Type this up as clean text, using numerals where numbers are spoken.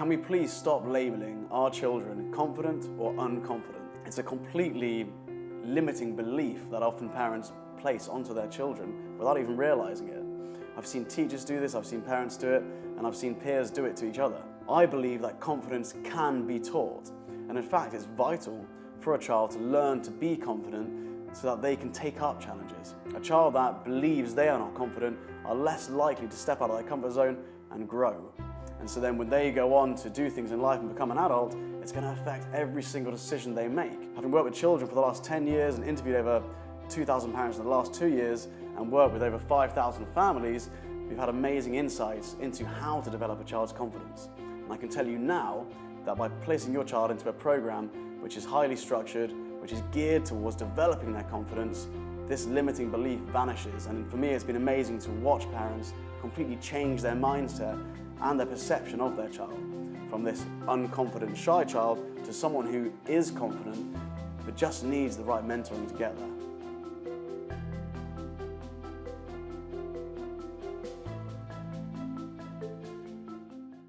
Can we please stop labeling our children confident or unconfident? It's a completely limiting belief that often parents place onto their children without even realizing it. I've seen teachers do this, I've seen parents do it, and I've seen peers do it to each other. I believe that confidence can be taught, and in fact it's vital for a child to learn to be confident so that they can take up challenges. A child that believes they are not confident are less likely to step out of their comfort zone and grow. And so then when they go on to do things in life and become an adult, it's going to affect every single decision they make. Having worked with children for the last 10 years and interviewed over 2,000 parents in the last 2 years and worked with over 5,000 families, we've had amazing insights into how to develop a child's confidence. And I can tell you now that by placing your child into a program which is highly structured, which is geared towards developing their confidence, this limiting belief vanishes. And for me, it's been amazing to watch parents completely change their mindset and their perception of their child, from this unconfident, shy child to someone who is confident but just needs the right mentoring to get there.